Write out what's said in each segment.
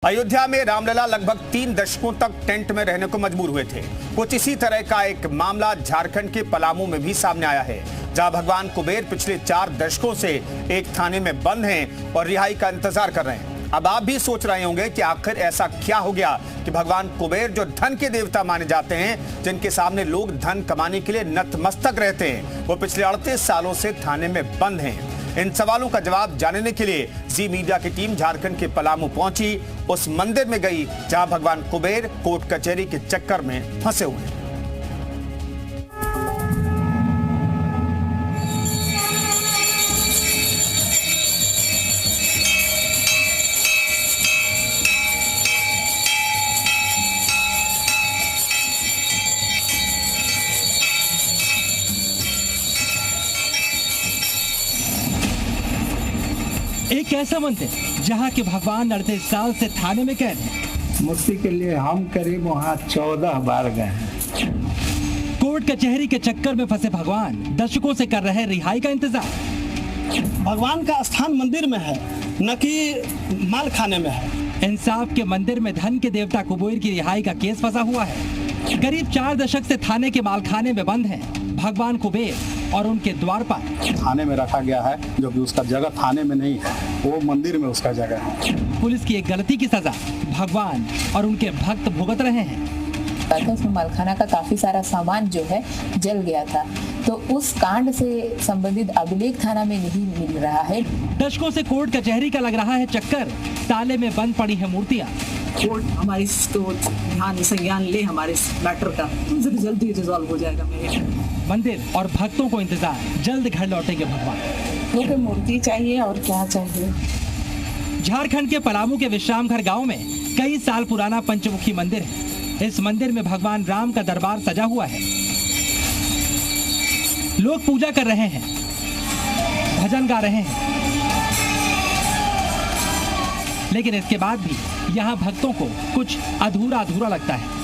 अयोध्या में रामलला लगभग 3 दशकों तक टेंट में रहने को मजबूर हुए थे। कुछ इसी तरह का एक मामला झारखंड के पलामू में भी सामने आया है, जहां भगवान कुबेर पिछले 4 दशकों से एक थाने में बंद हैं और रिहाई का इंतजार कर रहे हैं। अब आप भी सोच रहे होंगे कि आखिर ऐसा क्या हो गया कि भगवान कुबेर, जो धन के देवता माने जाते हैं, जिनके सामने लोग धन कमाने के लिए नतमस्तक रहते हैं, वो पिछले 38 सालों से थाने में बंद हैं। इन सवालों का जवाब जानने के लिए जी मीडिया की टीम झारखंड के पलामू पहुंची, उस मंदिर में गई जहां भगवान कुबेर कोर्ट कचहरी के चक्कर में फंसे हुए हैं। एक ऐसा मंदिर जहां के भगवान 38 साल से थाने में कैद हैं। मूर्ति के लिए हम करीब वहाँ 14 बार गए हैं। कोर्ट कचहरी के चक्कर में फंसे भगवान दशकों से कर रहे रिहाई का इंतजार। भगवान का स्थान मंदिर में है, न कि माल खाने में है। इंसाफ के मंदिर में धन के देवता कुबेर की रिहाई का केस फंसा हुआ है। करीब 4 दशक से थाने के मालखाने में बंद हैं भगवान कुबेर और उनके द्वारपाल। थाने में रखा गया है, जो कि उसका जगह थाने में नहीं है, वो मंदिर में उसका जगह है। पुलिस की एक गलती की सजा भगवान और उनके भक्त भुगत रहे हैं। उसमें मालखाना का काफी सारा सामान जो है जल गया था, तो उस कांड से संबंधित अभिलेख थाना में नहीं मिल रहा है। दशकों से कोर्ट कचहरी का लग रहा है चक्कर, ताले में बंद पड़ी है मूर्तियां। कोर्ट हमारी इसको ध्यान संज्ञान ले, हमारे मैटर का जल्दी रिजॉल्व हो जाएगा। मेरे मंदिर और भक्तों को इंतजार, जल्द घर लौटेंगे भगवान। क्योंकि मूर्ति चाहिए और क्या चाहिए। झारखंड के पलामू के विश्राम घर गांव में कई साल पुराना पंचमुखी मंदिर है। इस मंदिर में भगवान राम का दरबार सजा हुआ है। लोग पूजा कर रहे हैं, भजन गा रहे हैं, लेकिन इसके बाद भी यहाँ भक्तों को कुछ अधूरा अधूरा लगता है।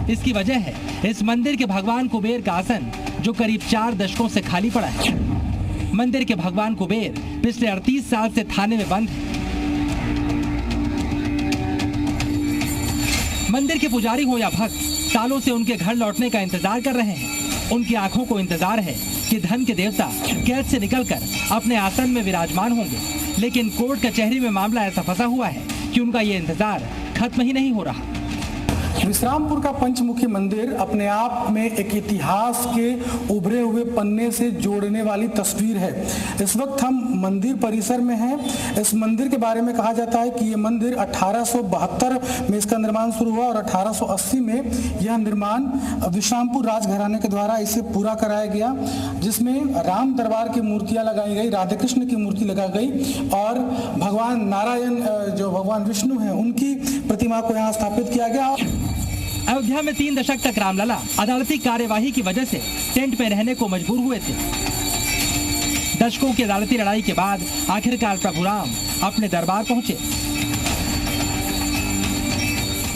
इसकी वजह है इस मंदिर के भगवान कुबेर का आसन, जो करीब 4 दशकों से खाली पड़ा है। मंदिर के भगवान कुबेर पिछले 38 साल से थाने में बंद है। मंदिर के पुजारी हो या भक्त, सालों से उनके घर लौटने का इंतजार कर रहे हैं। उनकी आंखों को इंतजार है कि धन के देवता कैद से निकलकर अपने आसन में विराजमान होंगे, लेकिन कोर्ट कचहरी में मामला ऐसा फंसा हुआ है कि उनका ये इंतजार खत्म ही नहीं हो रहा। विश्रामपुर का पंचमुखी मंदिर अपने आप में एक इतिहास के उभरे हुए पन्ने से जोड़ने वाली तस्वीर है। इस वक्त हम मंदिर परिसर में हैं। इस मंदिर के बारे में कहा जाता है कि ये मंदिर 1872 में इसका निर्माण शुरू हुआ और 1880 में यह निर्माण विश्रामपुर राजघराने के द्वारा इसे पूरा कराया गया, जिसमें राम दरबार की मूर्तियां लगाई गई, राधे कृष्ण की मूर्ति लगाई गई और भगवान नारायण, जो भगवान विष्णु हैं, उनकी प्रतिमा को यहाँ स्थापित किया गया। अयोध्या में 3 दशक तक रामलला अदालती कार्यवाही की वजह से टेंट में रहने को मजबूर हुए थे। दशकों की अदालती लड़ाई के बाद आखिरकार प्रभु राम अपने दरबार पहुंचे।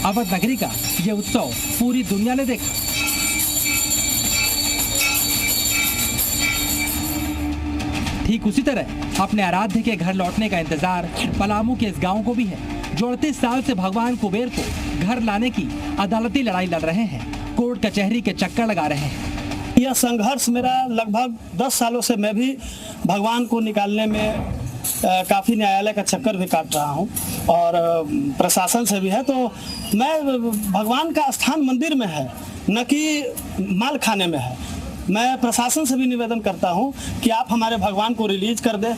अवध नगरी का ये उत्सव पूरी दुनिया ने देखा। ठीक उसी तरह अपने आराध्य के घर लौटने का इंतजार पलामू के इस गांव को भी है, जो 38 साल से भगवान कुबेर को घर लाने की अदालती लड़ाई लड़ रहे हैं, कोर्ट कचहरी के चक्कर लगा रहे हैं। यह संघर्ष मेरा लगभग 10 सालों से मैं भी भगवान को निकालने में काफ़ी न्यायालय का चक्कर भी काट रहा हूं और प्रशासन से भी है। तो मैं, भगवान का स्थान मंदिर में है, न कि माल खाने में है। मैं प्रशासन से भी निवेदन करता हूं कि आप हमारे भगवान को रिलीज कर दें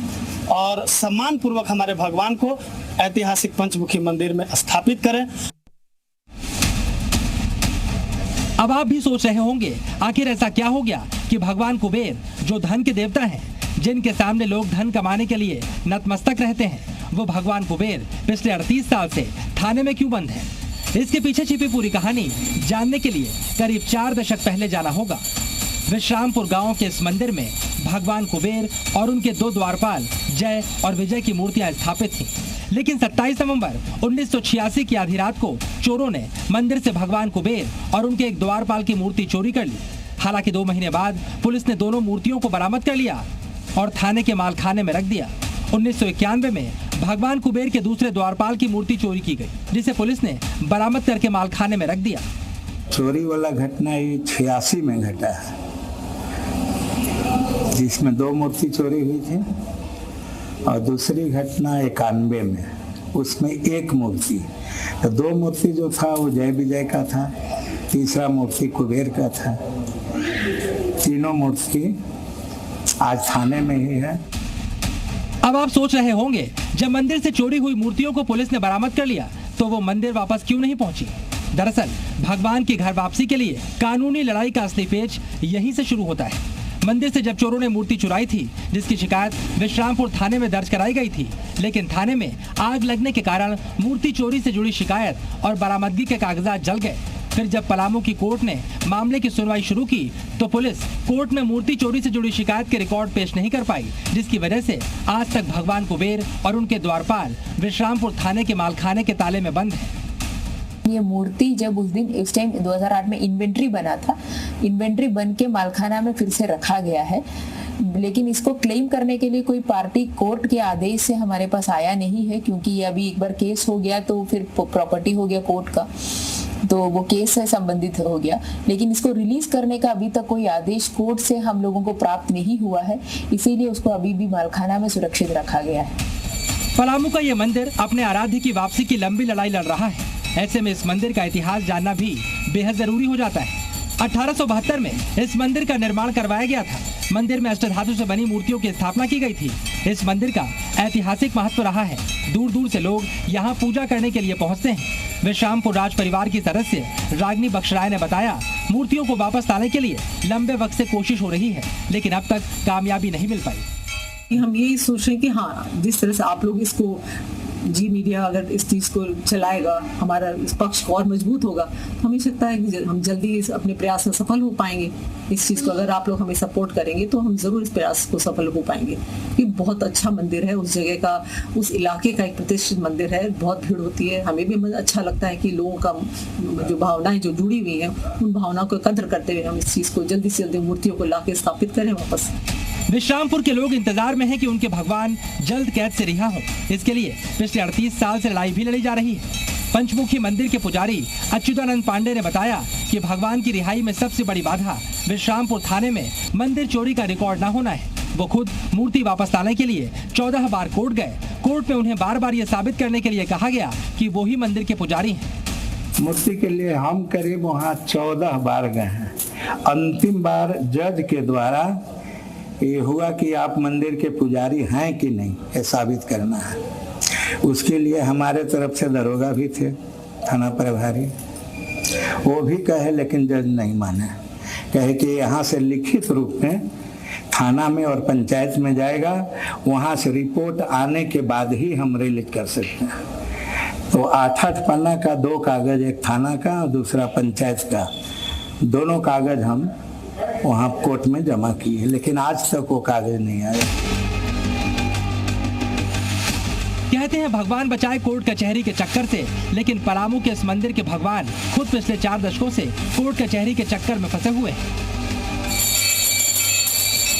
और सम्मान पूर्वक हमारे भगवान को ऐतिहासिक पंचमुखी मंदिर में स्थापित करें। अब आप भी सोच रहे होंगे, आखिर ऐसा क्या हो गया कि भगवान कुबेर, जो धन के देवता हैं, जिनके सामने लोग धन कमाने के लिए नतमस्तक रहते हैं, वो भगवान कुबेर पिछले 38 साल से थाने में क्यों बंद है? इसके पीछे छिपी पूरी कहानी जानने के लिए करीब 4 दशक पहले जाना होगा। विश्रामपुर गांव के इस मंदिर में भगवान कुबेर और उनके 2 द्वारपाल जय और विजय की मूर्तियां स्थापित थीं। लेकिन 27 नवंबर 1986 की आधी रात को चोरों ने मंदिर से भगवान कुबेर और उनके एक द्वारपाल की मूर्ति चोरी कर ली। हालांकि 2 महीने बाद पुलिस ने दोनों मूर्तियों को बरामद कर लिया और थाने के मालखाने में रख दिया। 1991 में भगवान कुबेर के दूसरे द्वारपाल की मूर्ति चोरी की गई, जिसे पुलिस ने बरामद करके मालखाने में रख दिया। चोरी वाला घटना ये 86 में घटा है, जिसमें 2 मूर्ति चोरी हुई थी, और दूसरी घटना 91 में, उसमें 1 मूर्ति। तो 2 मूर्ति जो था वो जय विजय का था, तीसरा मूर्ति कुबेर का था। तीनों मूर्ति आज थाने में ही है। अब आप सोच रहे होंगे, जब मंदिर से चोरी हुई मूर्तियों को पुलिस ने बरामद कर लिया तो वो मंदिर वापस क्यों नहीं पहुंची। दरअसल भगवान की घर वापसी के लिए कानूनी लड़ाई का असली पेच यहीं से शुरू होता है। मंदिर से जब चोरों ने मूर्ति चुराई थी, जिसकी शिकायत विश्रामपुर थाने में दर्ज कराई गई थी, लेकिन थाने में आग लगने के कारण मूर्ति चोरी से जुड़ी शिकायत और बरामदगी के कागजात जल गए। फिर जब पलामू की कोर्ट ने मामले की सुनवाई शुरू की तो पुलिस कोर्ट में मूर्ति चोरी से जुड़ी शिकायत के रिकॉर्ड पेश नहीं कर पाई, जिसकी वजह से आज तक भगवान कुबेर और उनके द्वारपाल विश्रामपुर थाने के मालखाने के ताले में बंद है। ये मूर्ति जब उस टाइम 2008 में इन्वेंट्री बना था, इन्वेंट्री बन के मालखाना में फिर से रखा गया है, लेकिन इसको क्लेम करने के लिए कोई पार्टी कोर्ट के आदेश से हमारे पास आया नहीं है, क्योंकि ये अभी एक बार केस हो गया तो फिर प्रॉपर्टी हो गया कोर्ट का, तो वो केस से संबंधित हो गया। लेकिन इसको रिलीज करने का अभी तक कोई आदेश कोर्ट से हम लोगों को प्राप्त नहीं हुआ है, इसीलिए उसको अभी भी मालखाना में सुरक्षित रखा गया है। पलामू का ये मंदिर अपने आराध्य की वापसी की लंबी लड़ाई लड़ रहा है। ऐसे में इस मंदिर का इतिहास जानना भी बेहद जरूरी हो जाता है। 1872 में इस मंदिर का निर्माण करवाया गया था। मंदिर में अष्टधातु से बनी मूर्तियों की स्थापना की गई थी। इस मंदिर का ऐतिहासिक महत्व रहा है। दूर दूर से लोग यहाँ पूजा करने के लिए पहुँचते हैं। विश्रामपुर राज परिवार की सदस्य रागिनी बख्शराय ने बताया, मूर्तियों को वापस लाने के लिए लंबे वक्त से कोशिश हो रही है, लेकिन अब तक कामयाबी नहीं मिल पाई। हम यही सोच रहे हैं कि हाँ, जिस तरह से आप लोग इसको जी मीडिया अगर इस चीज़ को चलाएगा, हमारा इस पक्ष को और मजबूत होगा, तो हमें लगता है कि हम जल्दी इस अपने प्रयास में सफल हो पाएंगे। इस चीज़ को अगर आप लोग हमें सपोर्ट करेंगे तो हम ज़रूर इस प्रयास को सफल हो पाएंगे। ये बहुत अच्छा मंदिर है, उस जगह का, उस इलाके का एक प्रतिष्ठित मंदिर है। बहुत भीड़ होती है, हमें भी अच्छा लगता है कि लोगों का जो भावनाएं जो जुड़ी हुई हैं, उन भावनाओं को कदर करते हुए हम इस चीज़ को जल्दी से जल्दी मूर्तियों को ला के स्थापित करें वापस। विश्रामपुर के लोग इंतजार में हैं कि उनके भगवान जल्द कैद से रिहा हों। इसके लिए पिछले 38 साल से लड़ाई भी लड़ी जा रही है। पंचमुखी मंदिर के पुजारी अच्युतानंद पांडे ने बताया कि भगवान की रिहाई में सबसे बड़ी बाधा विश्रामपुर थाने में मंदिर चोरी का रिकॉर्ड न होना है। वो खुद मूर्ति वापस लाने के लिए 14 बार कोर्ट गए। कोर्ट में उन्हें बार बार ये साबित करने के लिए कहा गया कि वो ही मंदिर के पुजारी हैं। मूर्ति के लिए हम करीब वहाँ 14 बार गए हैं। अंतिम बार जज के द्वारा ये हुआ कि आप मंदिर के पुजारी हैं कि नहीं, ये साबित करना है। उसके लिए हमारे तरफ से दरोगा भी थे, थाना प्रभारी, वो भी कहे, लेकिन जज नहीं माने। कहे कि यहाँ से लिखित रूप में थाना में और पंचायत में जाएगा, वहाँ से रिपोर्ट आने के बाद ही हम रिलीज कर सकते हैं। तो 8-8 पन्ना का 2 कागज, एक थाना का और दूसरा पंचायत का, दोनों कागज हम वहाँ कोर्ट में जमा किए, लेकिन आज तक वो कागज नहीं आए। कहते हैं भगवान बचाए कोर्ट कचहरी के चक्कर से, लेकिन पलामू के इस मंदिर के भगवान खुद पिछले 4 दशकों से कोर्ट कचहरी के चक्कर में फंसे हुए हैं।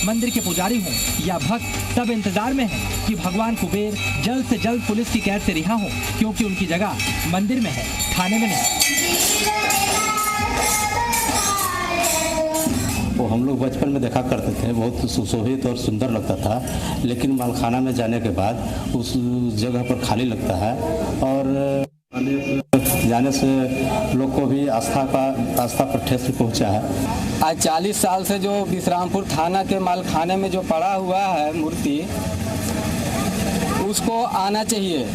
मंदिर के पुजारी हों या भक्त, सब इंतजार में हैं कि भगवान कुबेर जल्द से जल्द पुलिस की कैद से रिहा हों, क्योंकि उनकी जगह मंदिर में है, थाने में नहीं। वो हम लोग बचपन में देखा करते थे, बहुत सुशोभित और सुंदर लगता था, लेकिन मालखाना में जाने के बाद उस जगह पर खाली लगता है और जाने से लोग को भी आस्था पर ठेस पहुंचा है। आज 40 साल से जो विश्रामपुर थाना के मालखाने में जो पड़ा हुआ है मूर्ति, उसको आना चाहिए,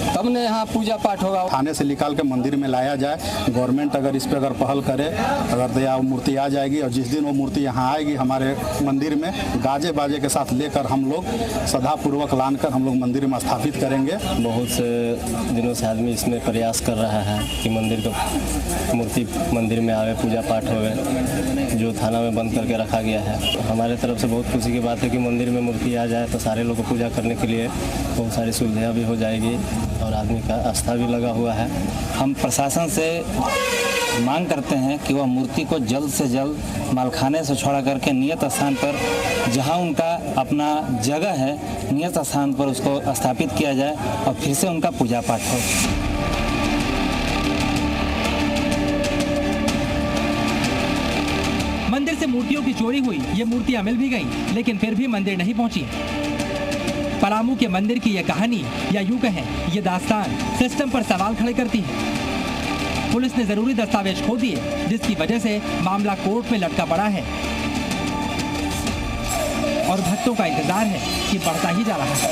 तब न यहाँ पूजा पाठ होगा। थाने से निकाल के मंदिर में लाया जाए। गवर्नमेंट अगर इस पे अगर पहल करे, अगर तो यहाँ मूर्ति आ जाएगी, और जिस दिन वो मूर्ति यहाँ आएगी हमारे मंदिर में, गाजे बाजे के साथ लेकर हम लोग श्रद्धापूर्वक लानकर हम लोग मंदिर में स्थापित करेंगे। बहुत से दिनों से आदमी इसमें प्रयास कर रहा है कि मंदिर का मूर्ति मंदिर में आवे, पूजा पाठ होवे, जो थाना में बंद करके रखा गया है। हमारे तरफ से बहुत खुशी की बात है कि मंदिर में मूर्ति आ जाए तो सारे लोग को पूजा करने के लिए बहुत सारी सुविधाएँ भी हो जाएगी और आदमी का आस्था भी लगा हुआ है। हम प्रशासन से मांग करते हैं कि वह मूर्ति को जल्द से जल्द मालखाने से छोड़ा करके नियत स्थान पर, जहां उनका अपना जगह है, नियत स्थान पर उसको स्थापित किया जाए और फिर से उनका पूजा पाठ हो। मंदिर से मूर्तियों की चोरी हुई, ये मूर्तियां मिल भी गईं, लेकिन फिर भी मंदिर नहीं पहुंची। पलामू के मंदिर की ये कहानी, या यूं कहें ये दास्तान, सिस्टम पर सवाल खड़े करती है। पुलिस ने जरूरी दस्तावेज खो दिए, जिसकी वजह से मामला कोर्ट में लटका पड़ा है और भक्तों का इंतजार है कि बढ़ता ही जा रहा है।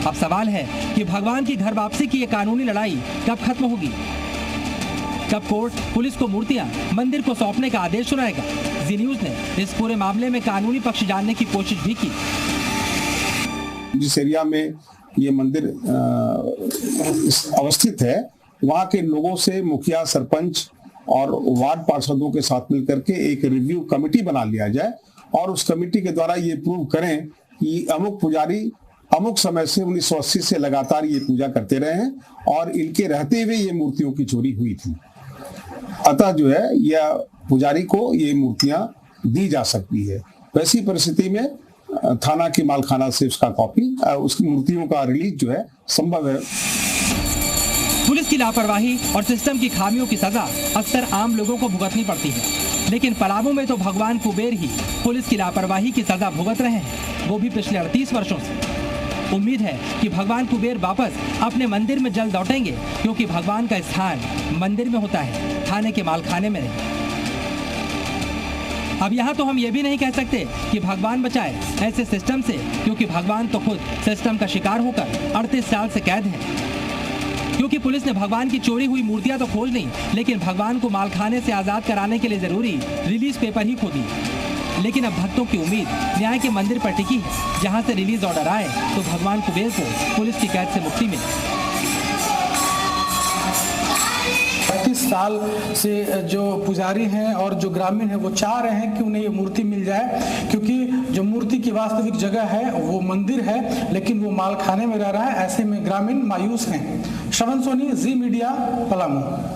अब सवाल है कि भगवान की घर वापसी की ये कानूनी लड़ाई कब खत्म होगी? कब कोर्ट पुलिस को मूर्तियां मंदिर को सौंपने का आदेश सुनाएगा? जी न्यूज ने इस पूरे मामले में कानूनी पक्ष जानने की कोशिश भी की। जिस एरिया में ये मंदिर अवस्थित है, वहाँ के लोगों से मुखिया, सरपंच और वार्ड पार्षदों के साथ मिलकर के एक रिव्यू कमेटी बना लिया जाए और उस कमेटी के द्वारा ये प्रूव करें कि अमुक पुजारी अमुक समय से 1980 से लगातार ये पूजा करते रहे हैं और इनके रहते हुए ये मूर्तियों की चोरी हुई थी। अतः जो है यह पुजारी को ये मूर्तियां दी जा सकती है। वैसी परिस्थिति में थाना की मालखाना से उसका कॉपी, उसकी मूर्तियों का रिलीज जो है संभव है। पुलिस की लापरवाही और सिस्टम की खामियों की सजा अक्सर आम लोगों को भुगतनी पड़ती है, लेकिन पलामू में तो भगवान कुबेर ही पुलिस की लापरवाही की सजा भुगत रहे हैं, वो भी पिछले 38 वर्षों से। उम्मीद है कि भगवान कुबेर वापस अपने मंदिर में जल्द लौटेंगे, क्योंकि भगवान का स्थान मंदिर में होता है, थाने के मालखाने में नहीं। अब यहाँ तो हम ये भी नहीं कह सकते कि भगवान बचाए ऐसे सिस्टम से, क्योंकि भगवान तो खुद सिस्टम का शिकार होकर 38 साल से कैद है। क्योंकि पुलिस ने भगवान की चोरी हुई मूर्तियां तो खोज ली, लेकिन भगवान को मालखाने से आजाद कराने के लिए जरूरी रिलीज पेपर ही खो दिए। लेकिन अब भक्तों की उम्मीद न्याय के मंदिर पर टिकी है, जहां से रिलीज ऑर्डर आए तो भगवान कुबेर को पुलिस की कैद से मुक्ति मिले। 35 साल से जो पुजारी हैं और जो ग्रामीण हैं वो चाह रहे हैं कि उन्हें ये मूर्ति मिल जाए, क्योंकि जो मूर्ति की वास्तविक जगह है वो मंदिर है, लेकिन वो मालखाने में रह रहा है। ऐसे में ग्रामीण मायूस हैं। श्रवण सोनी, जी मीडिया, पलामू।